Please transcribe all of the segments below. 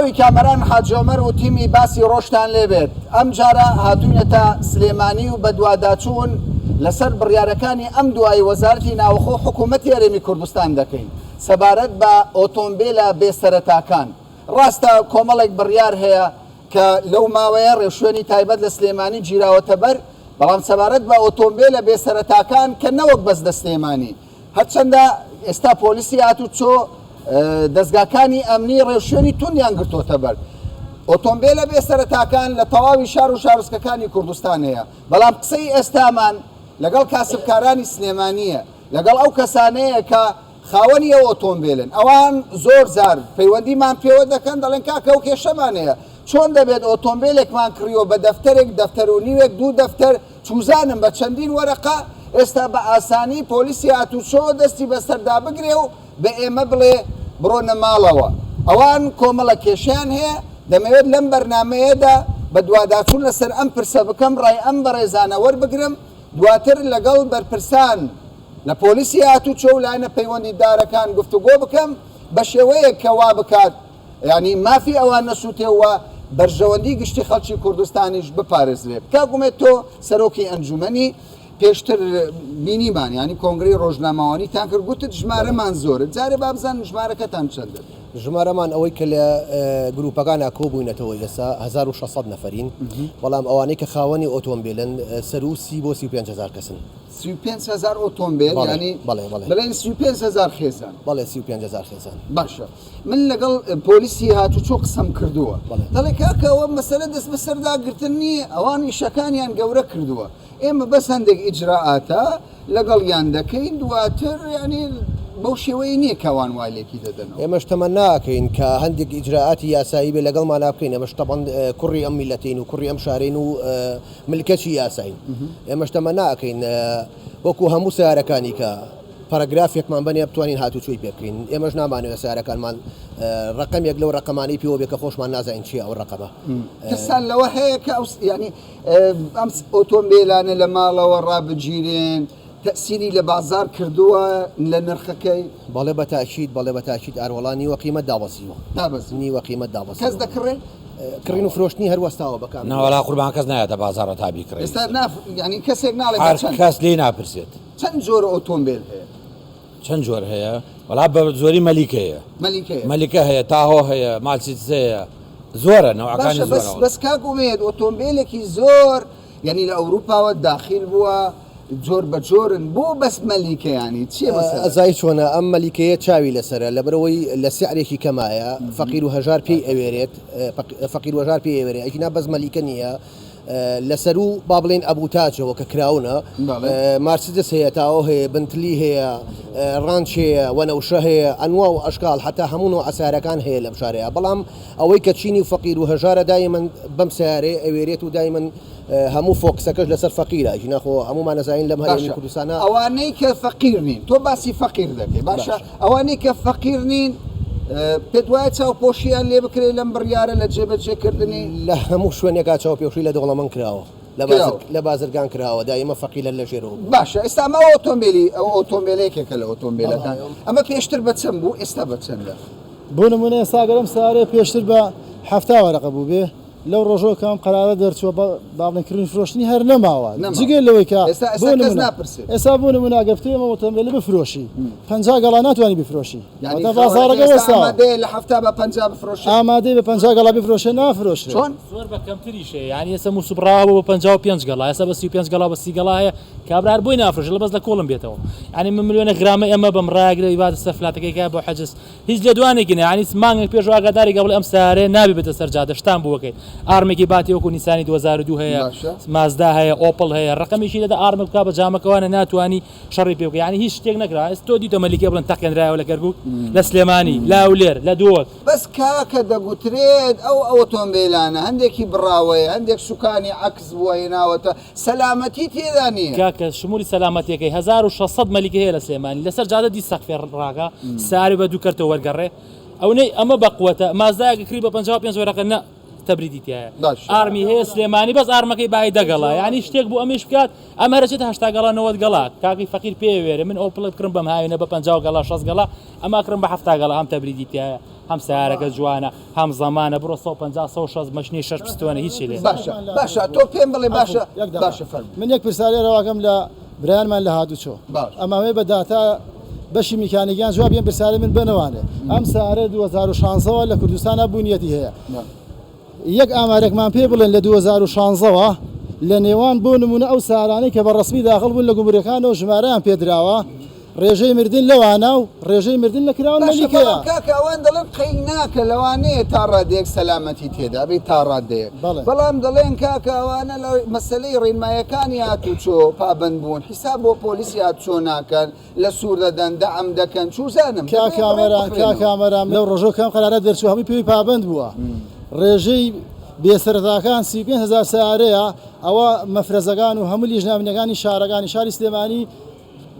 چاوی کامەران حاجۆمەر و تیمی باسی ڕۆشتان لێبێت ئەم جارە هاتوونەتە سلێمانی و بە دوواداچوون لەسەر بڕیارەکانی ئەم دوای وەزارەتی ناوخۆ حکوومەتی هەرێمی کوردستان دەکەین سەبارەت بە ئۆتۆمبیلە بێسەرەتاکان ڕاستە کۆمەڵێک بڕیار هەیە کە لەو ماوەیە ڕێوشوێنی تایبەت لە سلێمانی گیراوەتە بەر بەڵام سەبارەت بە ئۆتۆمبیلە بێسەرەتاکان کە نەوەک بەس دە سلێمانی هەرچەندە ئێستا پۆلیسی هاتوو چۆ دەستگاکانی ئەمنی ڕێوشوێنی توندیان گرتۆتە بەر ئۆتۆمبیلە بێسەرەتاکان لە تەواوی شار و شارۆچکەکانی کوردستان هەیە بەڵام قسەی ئێستامان لەگەڵ کاسبکارانی سلێمانیە لەگەڵ ئەو کەسانەیە کە خاوەنی ئەو ئۆتۆمبیلن ئەوان زۆر زار پەیوەندیمان پێوە دەکەن دەڵێن کاکە ئەو کێشەمانەیە چۆن دەبێت ئۆتۆمبیلێکمان کڕیوە بە دەفتەرێک دەفتەر و نیوێک دوو دەفتەر چوزانم بە چەندین وەرەقە ئێستا بە ئاسانی پۆلیسی هاتوچۆ دەستی بەسەردا بگرێ و بە ئێمە بڵێ بڕۆنە ماڵەوە ئەوان کۆمەڵە کێشیان هەیە دەمەوێت لەم بەرنامەیەدا بە دوواداچوون لەسەر ئەم پرسە بکەم ڕای ئەم بەڕێزانە وەربگرم دواتر لەگەڵ بەرپرسان لە پۆلیسی هاتوچۆ و لایەنە پەیوەندیدارەکان گفتوگۆ بکەم بە شێوەیەک کە وا بکات ینی مافی ئەوان نەسووتێەوە بەرژەوەندی گشتی خەڵکی کوردستانیش بپارێزرێت کاگومێت تۆ سەرۆکی ئەنجومەنی پێشتر بینیمان ینی کۆنگری ڕۆژنامەوانی تان کرد گوتت ژمارەمان زۆرە جارێ بابزان ژمارەکەتان چەندە ژمارەمان ئەوەی کە لە گروپەکانە کۆبووینەتەوە ئێستا 1600 نەفرین بەڵام ئەوانەی کە خاوەنی ئۆتۆمبیلن سەروسی بۆ 35,000 کەسن 35,000 ئۆتۆمبیل ینی بڵێن 35,000 خێزان بەڵێ 35,000 خێزان باشە من لەگەڵ پۆلیسی هاتوچۆ قسەم کردووە دەڵێ کاکەوە مەسەلە دەست بەسەرداگرتن نییە ئەوان ئیشەکانیان گەورە کردووە ئێمە بەس هەندێک ئیجراعاتە لەگەڵیان دەکەین دواتر ینی بەو شێوەیە نییە کەوان وایلێکی دەدەنەوە ئێمەش تەمە ناکەین کە هەندێک ئیجراعاتی یاسایی بێ لەگەڵمان نابکەین ئێمەش تەبەن کوڕی ئەم میلەتین و کوڕی ئەم شارین و ملکەچی یاساین ئێمەش تەمە ناکەین وەکو هەموو سیارەکانی کە پەرەگرافێکمان بەنێ بتوانین هاتوچۆی پێ بکەین ئێمەش نامانەوە سیارەکانمان ڕقەمێک لەو ڕقەمانی پێوە بێ کە خۆشمان نازانین چیە ئەو ڕقەمە کەسان لەوە هەیە کە ینی ئەم ئۆتۆمبیلانە لە ماڵەوە ڕابگیرێن تەسیری لە بازار کردووە لە نرخەکەی بەڵێ بەتاکید ئاروەڵانی وە قیمەت دابەزیوە دابەزنی وە قیمەت دابەز کەس دەکڕێن کڕین و فرۆشتنی هەروەستاوە بەکان ناوەڵا قوربان کەس نایەتە بازارە تابی کڕێت ئێستا ینی کەسێک ناڵێ کەس لێ ناپرسێت چەند جۆر ئۆتۆمبیل هەیە چەند جۆر هەیە وەڵا بە زۆری مەلیکەیە مەلیکە هەیە تاهۆ هەیە ماچیت هەیە زۆرە نەوەکانی زۆر بەس کاکومێت ئۆتۆمبیلێکی زۆر یعنی لە ئەوروپاوە داخل بووە جۆر بە جۆرن بۆ بەس مەلیکەیانی چیە ئەزای چۆنە ئەم مەلیکەیە چاوی لەسرە لەبەرەوەی لە سعرێکی کەمایە فەقیر و هەژار پێی ئەوێرێت فەقیر و هەژار پێی ئەوێرێت ئەینا بەس مەلیکە نییە لەسەر و با بڵێن ئەبوتاجەوە کە کراونە مارسیدس هەیە تاوە هەیە بنتلی هەیە ڕانچ هەیە وەنەوشە هەیە ئەنوا و ئەشکال حتا هەموو و ئەسارەکان هەیە لەم شارەیە بەڵام ئەوەی کە چینی و فەقیر و هەژارە دایمەن بەم سیارێ ئەوێرێت و دایمەن هەموو فۆکسەکەش لەسەر فەقیرە ژنەخۆ هەمومان نەزانین لەم هەرێمی کوردستانە ئەوانەی کە فەقیر نین تۆ باسی فەقیر دەکەی باشە ئەوانەی کە فەقیر نین پێت وایە چاوپۆشییان لێ بکرێت لەم بڕیارە لە جێبەجێکردنی لە هەموو شوێنێکا چاوپێشی لە دەوڵەمەند کراوە لە بازرگان کراوە دایمە فەقیلە لە ژێرەوە باشە ئێستا ئەمە ئۆتۆمبیلی ئەو ئۆتۆمبیلێکێکە لە ئۆتۆمبیلەکان ئەمە پێشتر بە چەند بوو ئێستا بە چەندە بۆ نمونە ئێستاگەرم سارێ پێشتر بە 70 وەرەقە بوو بێ لەو ڕۆژۆکەم قەرارە دەرچووە باڵێنکردنی فرۆشتنی هەر نەماوە جگەل لەوەی کە ئێستا بۆ نمونە ئەگەفتەیەمە ئۆتۆمبیلە بفرۆشی 50 گەڵا ناتوانانی بفرۆشی بازارەکە وەستا لە هەفتا بە 50 بفرۆشی ئامادەی بە 50 گەڵا بفرۆشێ نافرۆشێ چۆن زۆر بە کەمتریشە یعنی ئێستا موسوبراوە بە 55 گەڵا ئێستا بە 35 گەڵا بە 30 گەڵا هەیە کابرار بۆی نافرۆشێ لە بەس لە کۆڵم بێتەوە ینی من ملیۆنە گرامە ئێمە بەم ڕاگرە ئیبادە سەرفلاتەکەیکە بۆ حەجز هیچ لە دوانێکی ینی مانگێک پێش ئاگاداری گەڵ ئەم سارێ نابێ بێتە سەر جادەشتان بووەکەیت ئارمێکی باتی وەکو نیسانی 2002 هەیە مازدا هەیە ئۆپل هەیە ڕقەمیشی لەدا ئارمە بکا بە جامەکەوانە ناتوانانی شەڕی پێ بکە ینی هیچ شتێک نەکرا تۆ دیتە مەلیکە بڵن تەقێنرایەوە لە کەرکووک لە سلێمانی لاولێر لە دۆک بەس کاکە دەگوترێت ئەو ئۆتۆمبیلانە هەندێکی بڕاوەیە هەندێک سوکانی عکس بووە هێناوەتە سەلامەتی تێدا نییە کاکە شمولی سەلامەتیەکەی 1600 مەلیکە هەیە لە سلێمانی لەسەر جادە دی سەقفێ ڕاگە ساری بە دوو کەرتەوە وەرگەڕێ ئەوەی ئەمە بەقوەتە مازدایەکە کری بە 55 وەرەقە تەبریدیتیایە ئارمی هەیە سلێمانی بەس ئارمەکەی باای دەگەڵا ینی شتێک بوو ئەمیش بکات ئەم هەرچێت 80 گەڵا 90 گەڵا کاکی فەقیر پێوێرە من ئەو پڵ کردم بەم هاوێنە بە 50 گەڵا 60 گەڵا ئەما کردم بە 70 گەڵا هەم تەبریدیتیایە هەم سیارەکە جوانە هەم زەمانە بڕۆ 150 160 مەشنی 6 پستوانە هیچی لێ باشە تۆ پێم بڵێ باشە من یەک پرسیاری ڕواکەم لە برایانمان لە هاتوچۆ ئەماوەی بە داتا بەشی میکانیکیان جواب یان پرسیاری من بنەوانێ ئەم سارە 2016 لە کوردستانە بوونیەتی هەیە یەک ئامارێکمان پێ بڵێن لە 2016ەوە لە نێوان بۆ نمونە ئەو سارانەی کە بە ڕسمی داخل بوون لە گومرەکانەوە ژمارەیان پێدراوە ڕێژەی مردن لەوانە و ڕێژەی مردن لە کراوە مەلیکەیە کاکەوان دەڵێن قەیناکە لەوانەیە تا ڕادەیەک سەلامەتی تێدا بێت تا ڕادەیەک بەڵام دەڵێن کاکەوانە لە مەسلەی ڕێنمایەکانی هاتوچۆ پابند بوون حیساب بۆ پۆلیسی هاتوچۆ ناکەن لە سوور دەدەن دەعەم دەکەن چوزانم کامەران لەو ڕۆژۆ کەم قەرارە دەرچوو هەمووی پێوی پابند بووە ڕێژەی بێسەرەتاکان 35,000 سیارەیە ئەوە مەفرەزەکان و هەموو لیژنامنەکانی شارەکانی شاری سلێمانی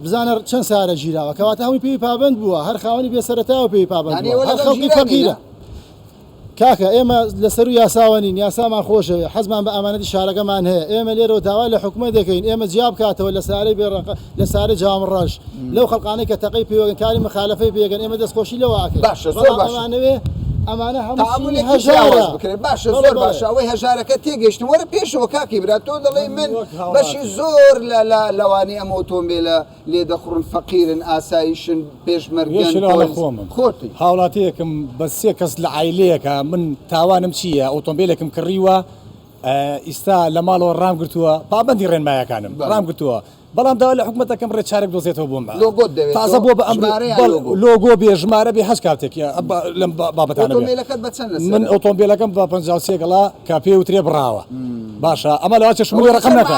بزانە چەند سارە گیراوە کەواتە هەمووی پێوی پابند بووە هەر خاوەنی بێسەرەتاوە پێوی پابند هەر خەڵکی فەقیرە کاکە ئێمە لەسەر و یاساوەنین یاسامان خۆشەوێ حەزمان بە ئامانەتی شارەکەمان هەیە ئێمە لێرەوە داوا لە حکومەت دەکەین ئێمە جیاب کاتەوە لە سارەی بێڕەق لە سارە جامڕەش لەو خەڵقانەی کە تەقەی پێوەگەن کاری مخالفەی پێگەن ئێمە دەستخۆشی لەوەکەین باشە ئەمانە هەمووی هەژارە بکرێت باشە زۆر باشە ئەوەی هەژارەکە تێگەشتن وەرە پێشەوە کاکی برات تۆ دەڵێ من بەشی زۆر لەوانی ئەم ئۆتۆمبیلە لێ دەخڕن فەقیرن ئاسایشن پێشمەرگەن خۆتی هاوڵاتیەکەم بە سێ کەس لە عیلەیەکە من تاوانم چییە ئۆتۆمبیلێکم کڕیوە ئیستا لە ماڵەوە ڕامگرتووە پابەندی ڕێنمایەکانم ڕامگرتووە بەڵام داوا لە حکومەتەکەم ڕێ چارێک دۆزێتەوە بۆم تازە بۆ بە لۆگۆ بێ ژمارە بێ هەست کاتێکی لەم بابەتانە من ئۆتۆمبیلەکەم بە 53 گەڵا کە پێ وترێ بڕاوە باشە ئەمە لەوا شمولی ڕقم نەکە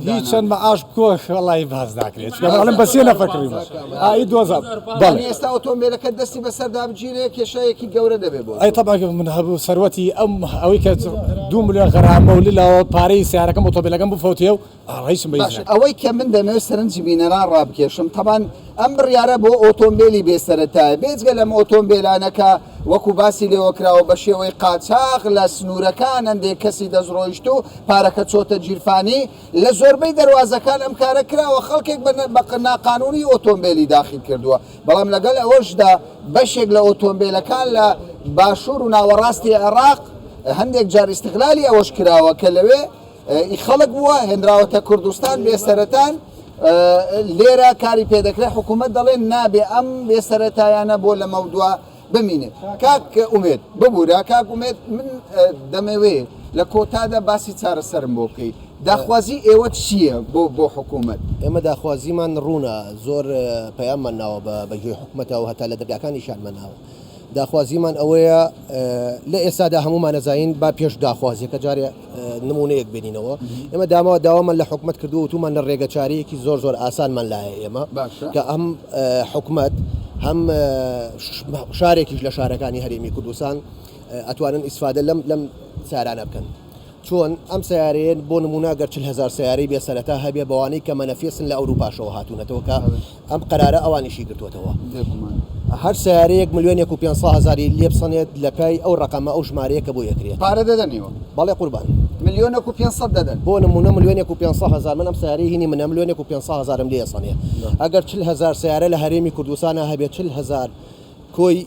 هیچ چەند مەعاش بکۆ وەڵی باز ناکرێت بەڵام بە سێ نەفەکڕیم ئای دۆزە ئێستا ئۆتۆمبیلەکە دەستی بەسەردا بگیرێ کێشەیەکی گەورە دەبێت بۆ ئەی تەبا من هەبوو سەروەتی ئەوەی کە 2 ملیۆن غەرامە و لەوە پارەی سیارەکەم ئۆتۆمبیلەکەم بفەوتێ و ڕیسم بەیش ئەوەی کە من دەمەوێت سەرنجی بینەران ڕابکێشم تەبان ئەم بڕیارە بۆ ئۆتۆمبیلی بێسەرەتایە بێجگە لەم ئۆتۆمبیلانەکە وەکو باسی لێوەکراوە بە شێوەی قاچاق لە سنوورەکان هەندێک کەسی دەستڕۆیشت و پارەکە چۆتە گیرفانی لە زۆربەی دەواازەکان ئەم کارە کراوە خەڵکێک بە ناقانونی ئۆتۆمبیلی داخل کردووە بەڵام لەگەڵ ئەوەشدا بەشێک لە ئۆتۆمبیلەکان لە باشوور و ناوەڕاستی عێراق هەندێک جار استقلالی ئەوەش کراوە کە لەوێ خەڵک بووە هێنراوەتە کوردستان بێسەرەتان لێرە کاری پێدەکرێت حکوومەت دەڵێن نابێ ئەم بێسەرەتایانە بۆ لە مەودووە بمینێت کاک ئومێد ببوورە کاک ئومێد من دەمەوێت لە کۆتادا باسی چارەسەرم بۆ بکەیت داخوازی ئێوە چییە بۆ حکوومەت ئێمە داخوازیمان ڕوونە زۆر پەیاممان ناوە بەگوێ حکوومەتەوە هەتا لە دەرگاکانیشانمان ناوە داخوازیمان ئەوەیە لە ئێستادا هەمومان نەزانین با پێش داخوازیەکە جارێ نمونەیەک بێنینەوە ئێمە داماوە داوامان لە حکومت کردو و تومان لە ڕێگە چارەیەکی زۆر ئاسانمان لایە ئێمە کە ئەم حکومت هەم شارێکیش لە شارەکانی هەرێمی کوردستان ئەتوانن ئیسفادە لەم سارانە بکەن چۆن ئەم سیارەیە بۆ نمونە گەر 40,000 سیارەی بێسەرەتا هەبێ بەوانەی کە مەنەفێسن لە ئەوروپاشەوە هاتوونەتەوە کە ئەم قەرارە ئەوانیشی گرتوێتەوە هەر سیارەیەک 1,500,000 لێ بسەنێت لە پای ئەو ڕقەمە ئەو ژمارەیە کە بۆ یەکرێت پارە دەدەنیوە بەڵێ قوربان 1,500,000 دەدەن بۆ نمونە 1,500,000 من ئەم سیارەی هینی منە 1,500,000 لێ سەنێ ئەگەر 40,000 سیارە لە هەرێمی کوردستانە هەبێت 40,000 کۆی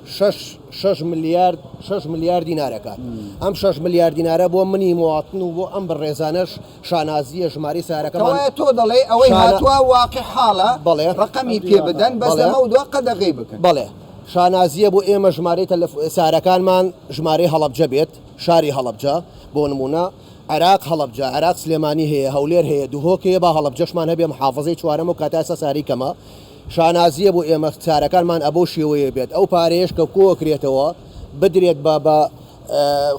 1,500,000 6 ملیار دینارەکە ئەم 6 ملیار دینارە بۆ منی مواتن و بۆ ئەم بەڕێزانەش شانازیە ژماری سیارەکەمان تۆ دەڵێ ئەوەی هاتووە واقع حاڵە بەڵێ ڕقەمی پێ بدەن بەس لەمە دووە قەدەغی بکەن بەڵێ شانازیە بۆ ئێمە ژمارەی سارەکانمان ژمارەی هەڵەبجە بێت شاری هەڵەبجە بۆ نمونە عێراق هەڵەبجە عێراق سلێمانی هەیە هەولێر هەیە دوهۆکەیە با هەڵەبجەشمان هەبێ محافظەی چوارەمە و کاتاسە ساری کەمە شانازیە بۆ ئێمە چارەکانمان ئەبەو شێوەیە بێت ئەو پارەیەش کە کۆکرێتەوە بدرێت بە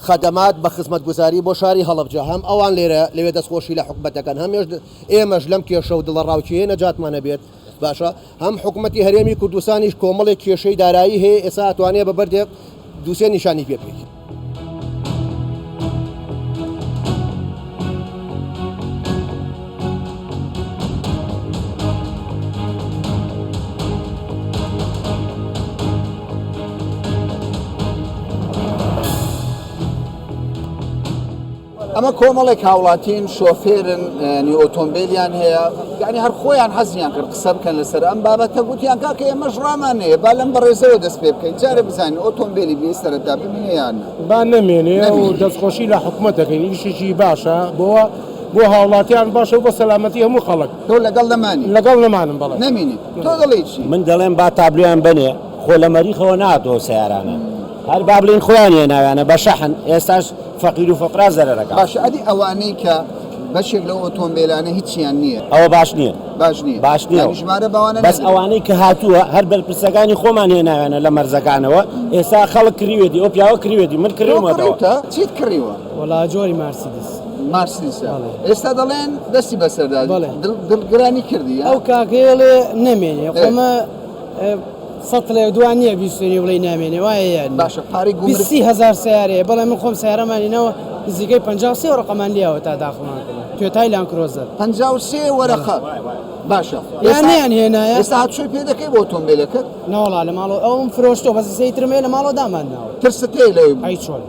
خەدەمات بە خزمەت گوزاری بۆ شاری هەڵەبجە هەم ئەوان لێرە لەوێ دەستخۆشی لە حکومەتەکەن هەمێش ئێمەش لەم کێشە و دڵە ڕاوچیە نەجاتمانە بێت باشە هەم حکومەتی هەرێمی کوردستانیش کۆمەڵێک کێشەی دارایی هەیە ئێستا ئەتوانێت بە بەردێک دووسێ نیشانی پێ بکەیت ئەمە کۆمەڵێک هاوڵاتین شۆفێرن ینی ئۆتۆمبیلیان هەیە یعنی هەر خۆیان حەزیان کرد قسە بکەن لەسەر ئەم بابەتە گوتیان کاکە ئێمەش ڕامان هەیە با لەم بەڕێزەوە دەست پێ بکەین جارە بزانین ئۆتۆمبیلی بێ سەرەتا ببینێیان با نەمێنێ و دەستخۆشی لە حکوومەتەکەین ئیشێکی باشە بۆ هاوڵاتیان باشە و بە سەلامەتی هەموو خەڵک تۆ لەگەڵ نەمانی لەگەڵ نەمانم بەڵێ نەمینی تۆ دەڵێ چی من دەڵێم با تابلویان بنێ خۆ لە مەریخەوە ناتەوە سیارانە هەر با بڵین خۆیان هێناویانە بە شەحن ئێستاش فەقیر و فقرا زەرەرەکە باش ئەدی ئەوانەی کە بەشێک لە ئۆتۆمبیلانە هیچیان نییە ئەوە باش نییە باش نییە ژمارە بەوانە بەس ئەوانەی کە هاتووە هەر بەرپرسەکانی خۆمان هێناویانە لە مەرزەکانەوە ئێستا خەڵک کریوێتی ئەو پیاوە کریوێتی من کڕیومەتەوە چیت کڕیوە وڵا جۆری مارسیدس مارسیسە ئێستا دەڵێن دەستی بەسەردا دڵگرانی کردی ئەو کاکەیەڵێ نەمێنێ خۆمە سەد لێ دوان نییە بیستنی بڵێ نامێنێ وایە باشە پارەی گوسی هزار سیارەیە بەڵێ من خۆم سیارەمانینەوە نزیکەی 53 ڕقەمان لیاوە تا داخڵمان توێتای لانکرۆزە 53 وەرەخە باشە یانیان هێنایە ئێستا هاتشوی پێ دەکەی بۆ ئۆتۆمبیلەکەت ناوەڵا لە ماڵەوە ئەوم فرۆشتۆ بەس سەیترمێ لە ماڵەوە دامانناوە ترست هەیە لەوێ ئەی چۆن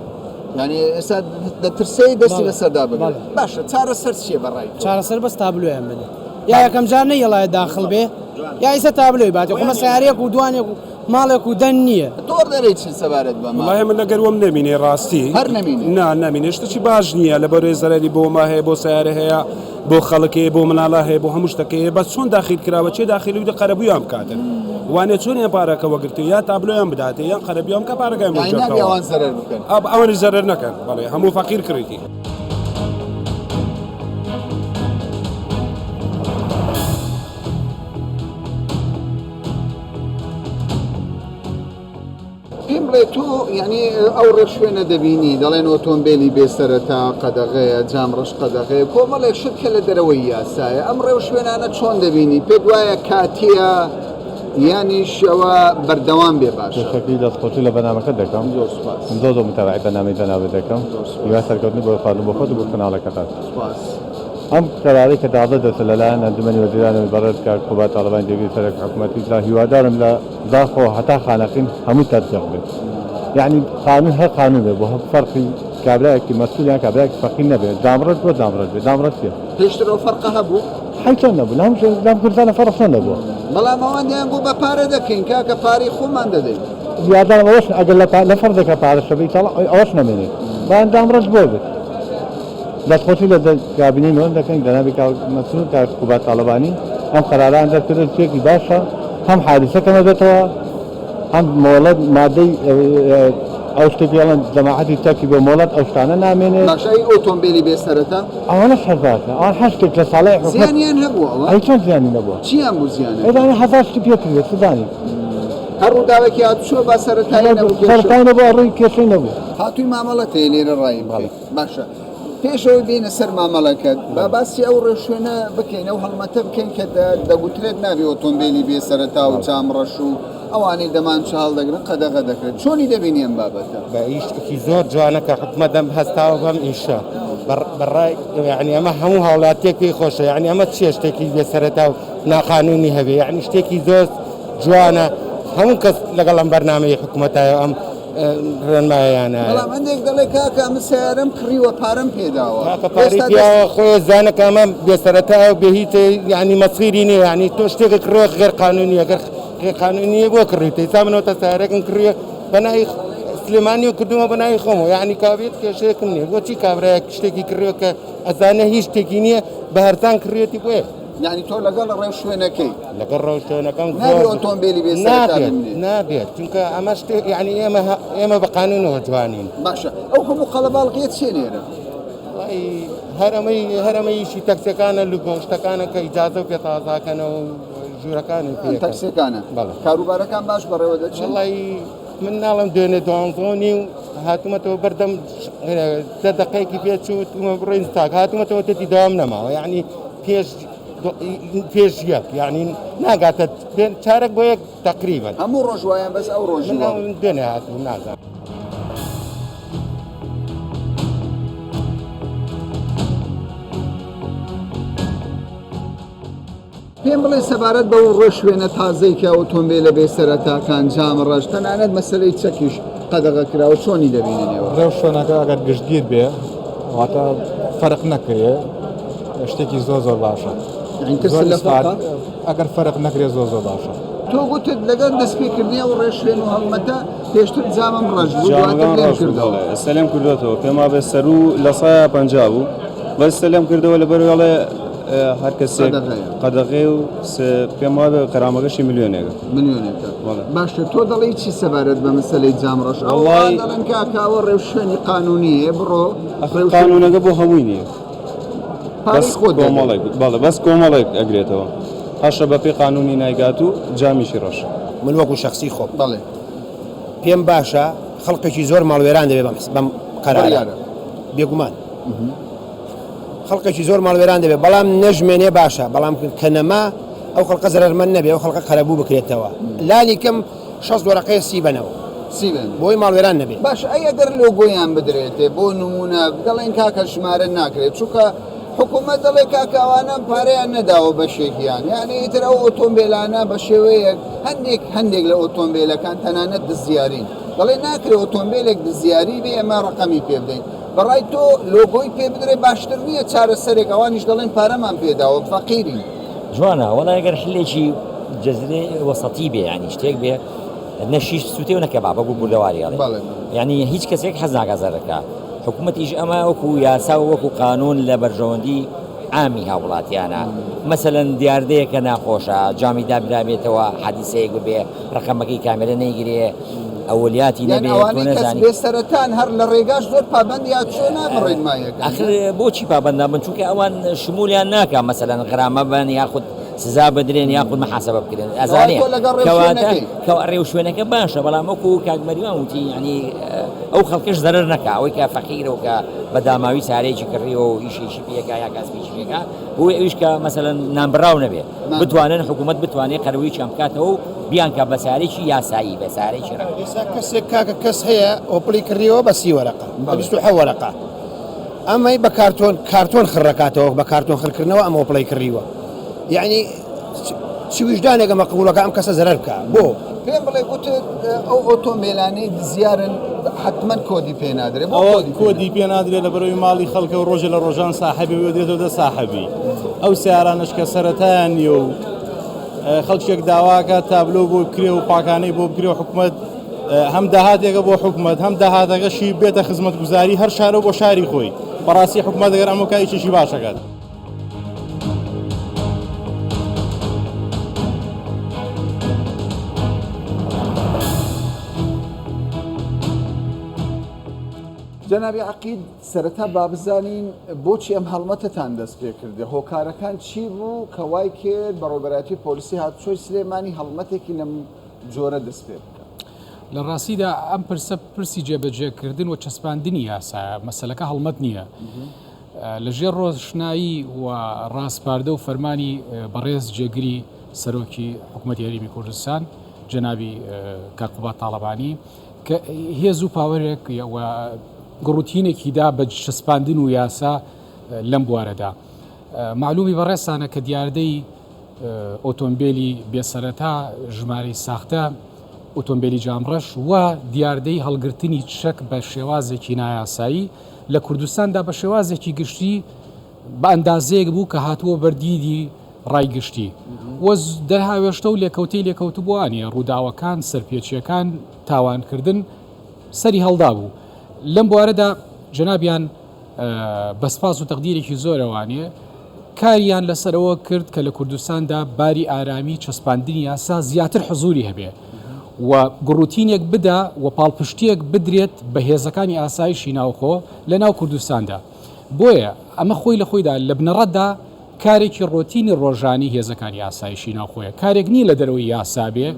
ینی ئێستا دەترسەی دەستی بەسەردا بگەن باشە چارە سەر چیە بەڕای چارەسەر بەس تابلویان بنێ یا یەکەم جار نەیەڵایە داخڵ بێ یا ئیسە تابلۆی باتێ خۆمە سیارەیەک و دوانێک و ماڵێک و دەن نییە تۆڕ دەرێت چی سەبارەت بە وڵای من لەگەر وەم نەبینێ ڕاستی هەر نەبینێ نامینێ شتێکی باش نییە لە بەرێ زەرری بۆ ما هەیە بۆ سیارە هەیە بۆ خەڵکێ بۆ مناڵە هەیە بۆ هەموو شتەکەی بە چۆن داخل کراوە چێ داخلی و قەرەبویان بکاتن وانێ چۆنیان پارەکەوە گرتو یا تابلۆیان بداتێ یان قەرەبیان کە پارەکەیان ئەوان زەرەر بکەن ئەوانی زەرەر نەکەن بەڵێ هەموو فەقیر کڕیتی پێم بڵێ تۆ ینی ئەو ڕێ شوێنە دەبینی دەڵێن ئۆتۆمبیلی بێسەرەتا قەدەغەیە جامڕەش قەدەغەیە کۆمەڵێک شت کە لە دەرەوەی یاسایە ئەم ڕێو شوێنانە چۆن دەبینی پێت وایە کاتیە یانیشەوە بەردەوام بێ باش شکلی دەستخۆشی لە بەنامەکە دەکەم زۆر متابعی بەنامەی جەنابێت دەکەم هیوا سەرکەوتنی بۆ خواردن بۆ خۆت و بۆ کەناڵەکەتان ئەم قەرارەی کە داڵە دەسە لەلایەن ئەنجومەنی وەزیرانی بەڕێز کار کوبات تاڵبان دەبێت سەرک حکوومەتی دا هیوادارم لە داخۆ هەتا خانەقین هەموو تەرجیح بێت یعنی قانون هەر قانون بێت بۆ فەرقی کابرایەکی مەسئولیان کابرایەکی فەقیر نەبێت دامڕەت بۆ دامڕەت بێت دامڕەت چییە پێشتر ئەو فەرقە هەبوو حیچۆن نەبوو لام کوردستانە فەرق چۆن نەبووە بەڵام ئەوان دەیان بۆ بە پارە دەکەین کاکە پارەی خۆمان دەدەین هیوادارم ئەوەش ئەگەر لە فەردێکە پارەشەبەی تاڵ ئەوەش نەمێنێت بەیان دامڕەت بۆ بێت دەستخۆشی لە کابینەی نۆن دەکەین جەنابی مەسئول کار کوبات تاڵبانی ئەم قەراران دەرکردن شتێکی باشە هەم حادیسەکەمە دێتەوە هەم مۆڵەت مادەی ئەو شتێکی ئەڵەن جەماعەتی تەکی بۆ مۆڵەت ئەو شتانە نامێنێت باشای ئۆتۆمبیلی بێسەرەتا ئەوانە حەزاتە ئەوان هەر شتێک لە ساڵی زیانیان هەبووە ئەی چۆن زیانی نەبووە چیان بوو زیانە ئەدانی هەزار شتی پێکردێت سودانی هەر ڕووداوێکی هاتووە بە سەرەتایی سەرەتایی نەبوو ڕووی کێشەی نەبوو هاتووی مامەڵەتەیە لێرە ڕای باشە پێشەوەی بینە سەر مامەڵەکەت با باسی ئەو ڕێشوێنە بکەین ئەو هەڵمەتە بکەین کە دەگوترێت نابێ ئۆتۆمبیلی بێسەرەتا و چامڕەش و ئەوانەی دەمان چاڵ دەگرن قەدەغە دەکرێت چۆنی دەبینی ئەم بابەتە بە ئیشتێکی زۆر جوانە کە حکومەتەم هەستاوە بەم ئیشە بەڕای یعنی ئەمە هەموو هاوڵاتیەک پێی خۆشە یعنی ئەمە چێ شتێکی بێسەرەتا و ناقانونی هەبێ یعنی شتێکی زۆر جوانە هەموو کەس لەگەڵ ئەم بەرنامەی حکومەتایە ئەم ڕێنمایانە بەڵام هەندێک دەڵێ کاکە ئەمە سیارەم کڕیوە پارەم پێداوە پارەی پیاوە خۆی زانەکە ئەمە بێسەرەتا و بێهیت یعنی مەسخیری نییە یعنی تۆ شتێکە کڕۆ غێر قانونی ئەگەر قانونیە بۆ کڕیت ئێستا منەوە سیارێکم کڕیە بەنای سلێمانی و کردومە بەناوی خۆمەوە یعنی کاوێت کێشەیەکم نییە بۆچی کابراایە شتێکی کڕیوە کە ئەزانە هیچ شتێکی نییە بە هەرزان کڕێتی بۆیە یعنی تۆ لەگەڵ ڕێو شوێنەکەی لەگەڵ ڕێو شوێنەکەم ئۆتۆمبیلی بێسەرەتا نابێت چونکە ئەمە شتێک یعنی ئێمە بە قانونەوە جوانین باشە ئەو هەموو قەڵەباڵغیەت چێ لێرە هەرەمەیشی تەکسەکانە لە گۆشتەکانە کە ئیجازە و پێتازاکەنە و ژوورەکانی تەکسەکانە کاروبارەکان باش بەڕێوە دەچێت من ناڵم دوێنێ دوانزۆنی و هاتوومەتەوە بەردەم دەقەیەکی پێچوت ڕێن تاک هاتوومەتەوە تێتی داوام نەماوە یعنی پێش یەک یعنی ناگاتە چارەک بۆ یەک تقریبن هەموو ڕۆژوایان بەس ئەو ڕۆژی دوێنێ هاتوو نازانم پێم بڵێ سەبارەت بە ڕۆ شوێنە تازەی کە ئۆتۆمبیلە بێسەرەتاکان جامڕەش تەنانەت مەسەلەی چەکیش قەدەغە کراوە چۆنی دەبینێنەوە ڕێو شوێنەکە ئەگەر گشتگیر بێ واتە فەرق نەکرێ شتێکی زۆر باشە ئەگەر فەرق نەکرێت زۆر باشە تۆ گوتت لەگەڵ دەستپێکردنیە و ڕێشوێن و هەڵمەتە پێشتر جامم ڕژ سەلێم کردوەوە پێما بێ سەر و لە سایە پەنجا بوو بەس سەلێم کردەوە لە بەرەوەڵێ هەر کەسێک قەدەغێ و پێم وابێ قەرامەکەشی میلیۆنێکە باشە تۆ دەڵی چی سەبارەت بە مەسەلەی جامڕەش دەڵێن کاکاوە ڕێوشوێنی قانونیە بڕۆ قانونەکە بۆ هەمووی نییە بەس کۆمەڵێک ئەگرێتەوە هەشە بە پێ قانونی نایگات و جامیشی ڕەش من وەکو شخصی خۆم دەڵێ پێم باشە خەڵکێکی زۆر ماڵوێران دەبێ بەم قەرارە بێگومان خەڵکێکی زۆر ماڵوێران دەبێت بەڵام نەژمێنێ باشە بەڵام کە نەما ئەو خەڵکە زەرمەند نەبێ ئەو خەڵکە قەرەبوو بکرێتەوە لانی کەم 6 وەرەقەیە سی بنەوە بۆی ماڵوێران نەبێت باش ئەی ئەگەر لۆگۆیان بدرێتێ بۆ نمونە دەڵێن کاکە ژمارە ناکرێت چونکە حکوومەت دەڵێ کاکاوانە پارەیان نەداوە بەشێکیان یعنی ئیتر ئەو ئۆتۆمبیلانە بە شێوەیەک هەندێک لە ئۆتۆمبیلەکان تەنانەت دزیارین دەڵێ ناکرێت ئۆتۆمبیلێک دزیاری بێ ئەمە ڕقەمی پێ بدەین بەڕای تۆ لۆگۆی پێ بدرێ باشتر نییە چارەسەرێک ئەوانیش دەڵێن پارەمان پێداوە فەقیری جوانە وەڵای ئەگەر حلێکی جەزرێ وەسەتی بێ ینی شتێک بێ نەشیش سوتێ و نەکە بابە بوو بوردەواریاڵێ ینی هیچ کەسێک حەز ناکات زەرەکە حکوومەتیش ئەمە وەکو یاسا و وەکو قانون لە بەرژەوەندی عامی هاوڵاتیانە مەسەلەن دیاردەیەکە ناخۆشە جامی دابرابێتەوە حەدیسەیەک ببێ ڕقەمەکەی کامێرە نەیگرێ ئەولیاتی نەبێت بێسەرەتان هەر لە ڕێگاش زۆر پابندیات چۆ نابڕێن مایەکە ئەخر بۆچی پابندان بن چونکە ئەوان شمولیان ناکە مەسەلەن غرامە بن یاخود سزا بدرێن یاخود مەحاسەبە بکرێن ئەزانێ ڕێو شوێنەکە باشە بەڵام وەکو کاکمەریوان وتی ینی ئەو خەڵکەش زەرەر نەکا ئەوەی کە فەقیرەوە کە بەداماوی سارەیەکی کڕیەوە و ئیشێکی پێەکە یا کاسبیشی پێەکە بۆی ئەویش کە مەسەلەن نامبراو نەبێ بتوانن حکوومەت بتوانێت قەرەوەیەکیان بکاتەوە و بیانکە بە سارێکی یاسایی بە سارێکی کەسێک کاکە کەس هەیە ئۆپڵی کڕیەوە بە 30 وەرەقە بە 27 وەرەقە ئەمەی بە کارتۆن خڕەکاتەوە بە کارتۆن خڕکردنەوە ئەمە ئۆپڵی کڕیوە یعنی چی وجدانێکە مەقبولەکە ئەم کەسە زەرەر بکە بۆ پێم بڵێ گوتت ئەو ئۆتۆمبیلانەی دزیارن حتمما کۆدی پێ نادرێت کۆدی پێ نادرێت لە بەرەوەی ماڵی خەڵکە و ڕۆژە لە ڕۆژان ساحەبی دێتەوە دە ساحەبی ئەو سیارانش کە سەرەتایان نیە و خەڵکێک داواکە تابلۆ بۆ بکرێ و پاکانەی بۆ بکرێ و حکوومەت هەم داهاتێکە بۆ حکوومەت هەم داهاتەکەشی بێتە خزمەت گوزاری هەر شارە بۆ شاری خۆی بەڕاستی حکوومەت دەگەر ئەمەکای چێشی باشەکات جەنابی عەقید سەرەتا با بزانین بۆچی ئەم هەڵمەتتان دەست پێ کردێ هۆکارەکان چی بوو کە وای کرد بەڕێوەبەرەتی پۆلیسی هاتوچۆی سلێمانی هەڵمەتێکی لەم جۆرە دەست پێ بکە لە ڕاستیدا ئەم پرسی جێبەجێکردن و چەسپاندنی یاسایە مەسەلەکە هەڵمەت نییە لەژێر ڕۆژنایی و ڕاستپاردە و فەرمانی بەڕێز جێگری سەرۆکی حکوومەتی هەرێمی کوردستان جەنابی کاکوبات تاڵەبانی کە هێز و پاوەرێک گڕوتینێکیدا بە چەسپاندن و یاسا لەم بوارەدا معلومی بەڕێستانە کە دیاردەی ئۆتۆمبیلی بێسەرەتا ژمارەی ساختە ئۆتۆمبیلی جامڕەش و دیاردەی هەڵگرتنی چەک بە شێوازێکی نایاسایی لە کوردستاندا بە شێوازێکی گشتی بە ئەندازەیەک بوو کە هاتووە بەردیدی ڕایگشتی وەز دەرهاوێشتە و لێکەوتەی لێکەوتبووانە ڕووداوەکان سەرپێچیەکان تاوانکردن سەری هەڵدا بوو لەم بوارەدا جەنابیان بەسپاس و تەقدیرێکی زۆرەوانێ کاریان لەسەرەوە کرد کە لە کوردستاندا باری ئارامی چەسپاندنی یاسا زیاتر حزوری هەبێ و گڕوتینێک بدا و پاڵپشتیەک بدرێت بە هێزەکانی ئاسایشی ناوخۆ لە ناو کوردستاندا بۆیە ئەمە خۆی لە خۆیدا لە بنەڕەتدا کارێکی ڕۆتینی ڕۆژانی هێزەکانی ئاسایشی ناوخۆیە کارێک نی لە دەرەوەی یاسا بێ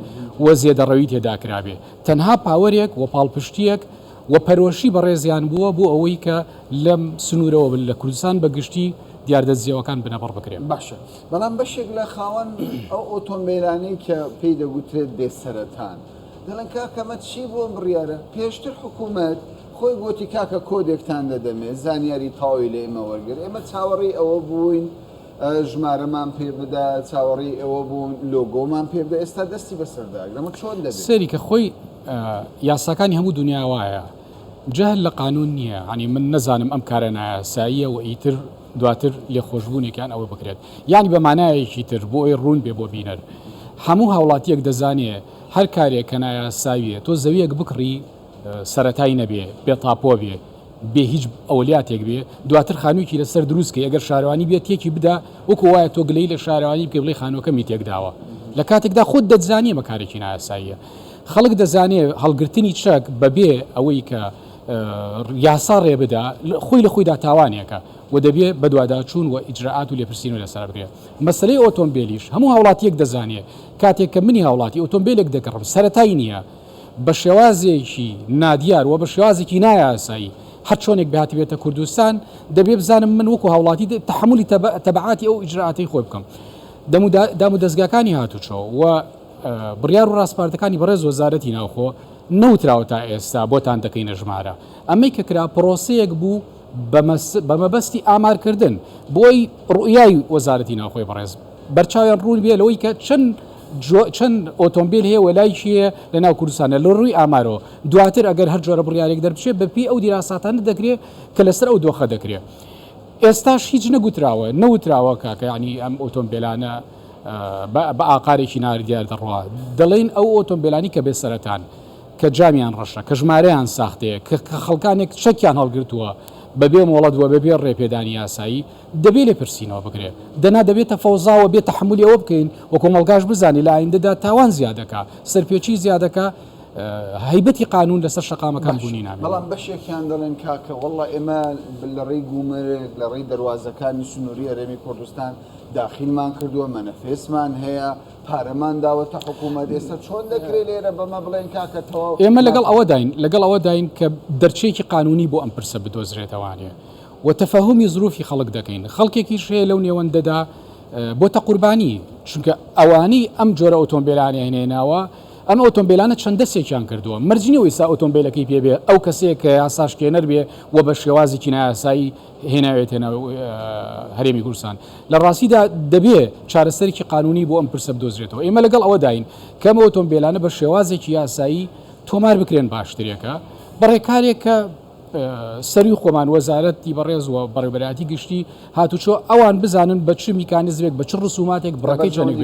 و زێدەڕەوی تێدا کرابێ تەنها پاوەرێک و پاڵپشتیەک و پەرۆشی بەڕێزیان بووە بۆ ئەوەی کە لەم سنوورەوە لە کوردستان بەگشتی دیاردەزیەوەکان بنەبڕ بکرێن باشە بەڵام بەشێک لە خاوەن ئەو ئۆتۆمبیلانەی کە پێی دەگوترێت بێسەرەتان دەڵێن کاکەمە چی بۆ بڕیارە پێشتر حکوومەت خۆی گوتی کاکە کۆدێکتان دەدەمێ زانیاری تاوی لە ئێمە وەرگێر ئێمە چاوەڕی ئەوە بووین ژمارەمان پێ بدا چاوەڕی ئەوە بوون لۆگۆمان پێ بدە ئێستا دەستی بەسەرداگرەمە چۆن دەبێت سەری کە خۆی یاساکانی هەموو دنیا وایە جهل لە قانون نییە ینی من نەزانم ئەم کارە نایاساییە و ئیتر دواتر لێ خۆشببوونێکیان ئەوە بکرێت ینی بە مانایەکی تر بۆ ئەوی ڕوون بێ بۆ بینەر هەموو هاوڵاتیەک دەزانێ هەر کارێک کە نایاساویە تۆ زەویەک بکڕی سەرەتای نەبێ بێتاپۆ بێ بێ هیچ ئەولیاتێک بێ دواتر خانوویکی لەسەر دروستکە ئەگەر شارەوانی بێت تێکی بدا وەکو وایە تۆ گلەی لە شارەوانی بکە بڵێ خانووەکەمی تێکداوە لە کاتێکدا خۆت دەتزانێ بەکارێکی نایاساییە خەڵک دەزانێ هەڵگرتنی چەک بەبێ ئەوەی کە یاسا ڕێ بدا خۆی لە خۆیدا تاوانێکە و دەبێ بە دوواداچوون و ئیجرعات و لێپرسین و لەسەر بێ مەسلەی ئۆتۆمبیلیش هەموو هاوڵاتیەک دەزانێ کاتێک کە منی هاوڵاتی ئۆتۆمبیلێک دەکڕم سەرەتایی نییە بە شێوازێکی نادیار و بە شێوازێکی نایاسایی هەر چۆنێک بهاتی بێتە کوردستان دەبێ بزانم من وەکو هاوڵاتی تەحملی تەبعاتی ئەو ئیجرعاتی خۆی بکەم دام و دەستگاکانی هاتوچۆ و بڕیار و ڕاستپارتەکانی بەڕێز وەزارەتی ناوخۆ نەوتراوە تا ئێستا بۆتان دەکەینە ژمارە ئەمەی کە کرا پرۆسەیەک بوو بە مەبەستی ئامارکردن بۆی ڕوئیای وەزارەتی ناوخۆی بەڕێز بەرچاویان ڕوون بێ لەوەی کە چەند ئۆتۆمبیل هەیە وەلایشیە لە ناو کوردستانە لە ڕووی ئامارەوە دواتر ئەگەر هەر جۆرە بڕیارێک دەربچێت بەپی ئەو دیراساتانە دەکرێت کە لەسەر ئەو دۆخە دەکرێت ئێستاش هیچ نەوتراوە کاکە ینی ئەم ئۆتۆمبیلانە بە ئاقارێکی ناردیار دەڕوا دەڵێن ئەو ئۆتۆمبیلانی کە بێ سەرەتان کە جامیان ڕەشە کە ژمارەیان ساختەیە کە خەڵکانێک چەکیان هەڵگرتووە بەبێ مۆڵەت وە بەبێ ڕێپێدانی یاسایی دەبێ لێ پرسینەوە بکرێت دەنا دەبێتە فەوزاوە بێتە تەحملی ئەوە بکەین وە کۆمەڵگاش بزانانی لە ئایندەدا تاوان زیادەکە سەرپێچی زیادەکە هەیبەتی قانون لەسەر شەقامەکان بوونی نامێت بەڵام بەشێکیان دەڵێن کاکە وەڵڵا ئێمە لە ڕێی گومرگ لە ڕێی دەواازەکانی سنووری هەرێمی کوردستان داخیلمان کردووە مەنەفێسمان هەیە پارەمان داوەتە حکوومەت ئێستا چۆن دەکرێت لێرە بەمە بڵێن کاکەتەوە ئێمە لەگەڵ ئەوە داین کە دەرچێکی قانونی بۆ ئەم پرسە بدۆزرێتەوانێ و تەفەهمی زروفی خەڵک دەکەین خەڵکێکی شەیە لەو نێوەندەدا بۆتە قوربانی چونکە ئەوانی ئەم جۆرە ئۆتۆمبیلانی هێنێناوە ئەم ئۆتۆمبیلانە چەند دەستێکیان کردووە مەرجینەوەی ئێستا ئۆتۆمبیلەکەی پێبێ ئەو کەسەیە کە یاساشکێنەر بێ و بە شێوازێکی نایاسایی هێناوێتێنە هەرێمی کوردستان لە ڕاستیدا دەبێ چارەسەرێکی قانونی بۆ ئەم پرسە بدۆزرێتەوە ئێمە لەگەڵ ئەوە داین کەم ئۆتۆمبیلانە بە شێوازێکی یاسایی تۆمار بکرێن باشترێکە بەڕێکارێک کە سەری خۆمان وەزارەتی بەڕێزوە بەڕێبەراتی گشتی هاتوچۆ ئەوان بزانن بە چ میکانیزمێک بە چ ڕسوماتێک بڕەکەی چەنێک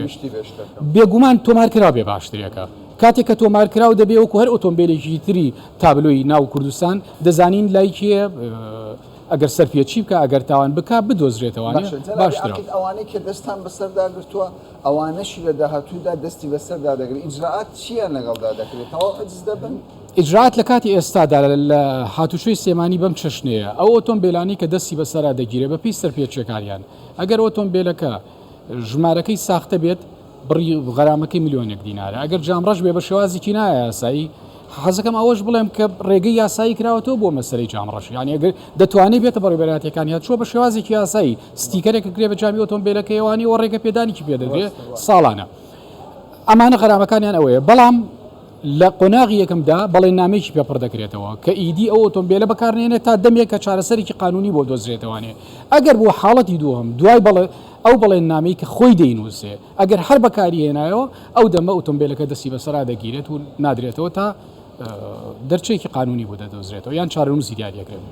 بێگومان تۆمارکرا بێ باشترێکە کاتێک کە تۆمارکراو دەبێ وەکو هەر ئۆتۆمبیلێکی تری تابلۆی ناو کوردستان دەزانین لایکیە ئەگەر سەرپێچی بکە ئەگەر تاوان بک بدۆزرێتەوەوانێ باشتر ئەوانەی کە دەستان بەسەردا گرتووە ئەوانەشی لە داهاتوودا دەستی بەسەردا دەگرێت ئیجرعات چیان لەگەڵدا دەکرێتەوە حجز دەبن ئیجرعات لە کاتی ئێستادا لە هاتوچۆی سێمانی بەم چەشنەیە ئەو ئۆتۆمبیلانی کە دەستی بەسەرا دەگیرێت بە پێی سەرپێچەکانیان ئەگەر ئۆتۆمبیلەکە ژمارەکەی ساختە بێت بڕی غەرامەکەی ملیۆنێک دینارە ئەگەر جامڕەش بێ بە شێوازێکی نایاسایی حەزەکەم ئەوەش بڵێم کە ڕێگەی یاسایی کراوەتەوە بۆ مەسەرەی جامڕەش یانی ئەگەر دەتوانێت بێتە بەڕێبەراتەکانی چۆ بە شێوازێکی یاسایی ستیکەرێک کرێ بە جامی ئۆتۆمبیلەکەیوانی و ڕێگە پێدانێکی پێدەدرێت ساڵانە ئەمانە غەرامەکانیان ئەوەیە بەڵام لە قۆناغی یەکەمدا بەڵێن نامێکی پێپڕ دەکرێتەوە کە ئیدی ئەو ئۆتۆمبیلە بەکارنێنێت تا دەمێک کە چارەسەرێکی قانونی بۆ دۆزرێتەوانێ ئەگەر بۆ حاڵەتی دووەم دوای ئەو بەڵێن نامەی کە خۆی دەینووسێ ئەگەر هەر بەکاری هێنایەوە ئەو دەمە ئۆتۆمبیلەکە دەستی بەسەرا دەگیرێت و نادرێتەوە تا دەرچێکی قانونی بۆ دەدۆزرێتەوە یان چارەنووسی دیاریەکرێت.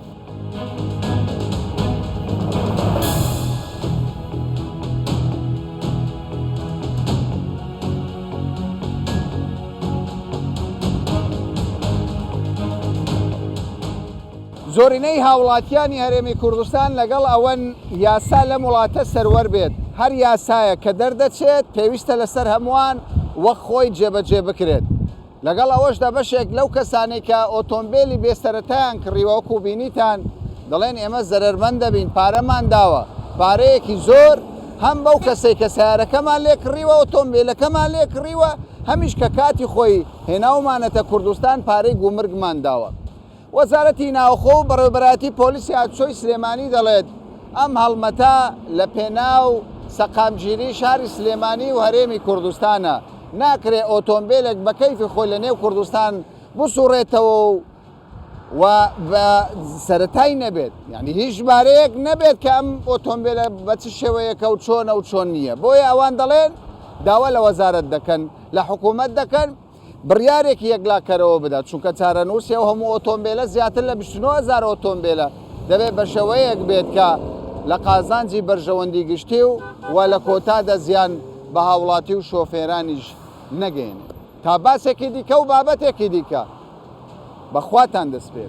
زۆرینەی هاوڵاتیانی هەرێمی کوردستان لەگەڵ ئەوەن یاسا لە وڵاتە سەروەر بێت هەر یاسایە کە دەردەچێت پێویستە لەسەر هەمووان وەک خۆی جێبەجێ بکرێت لەگەڵ ئەوەشدا بەشێک لەو کەسانێک کە ئۆتۆمبیلی بێسەرەتایان کڕیوەوەکو بینیتان دەڵێن ئێمە زەرەرمەند دەبین پارەمان داوە پارەیەکی زۆر هەم بەو کەسەی کە سیارەکەمان لێ کڕیوە ئۆتۆمبیلەکەمان لێ کڕیوە هەمیش کە کاتی خۆی هێناومانەتە کوردستان پارەی گومرگمان داوە. وەزارەتی ناوخۆ و بەڕێوەبەراتی پۆلیسی هاتوچۆی سلێمانی دەڵێت ئەم هەڵمەتە لە پێناو سەقامگیری شاری سلێمانی و هەرێمی کوردستانە ناکرێ ئۆتۆمبیلێک بە کەیفی خۆی لە نێو کوردستان بسوڕێتەوە و بە سەرەتای نەبێت یعنی هیچ ژمارەیەک نەبێت کە ئەم ئۆتۆمبیلە بە چ شێوەیەکە و چۆنە و چۆن نییە بۆیە ئەوان دەڵێن داوا لە وەزارەت دەکەن لە حکوومەت دەکەن بڕیارێکی یەکلاکەرەوە بدات چونکە چارەنووسی و هەموو ئۆتۆمبیلە زیاتر لە 29,000 ئۆتۆمبیلە دەبێت بە شێوەیەک بێت کە لە قازانجی بەرژەوەندی گشتی و لە کۆتادا زیان بە هاوڵاتی و شۆفێرانیش نەگەێنێت تا باسێکی دیکە و بابەتێکی دیکە بەخواتان دەست پێ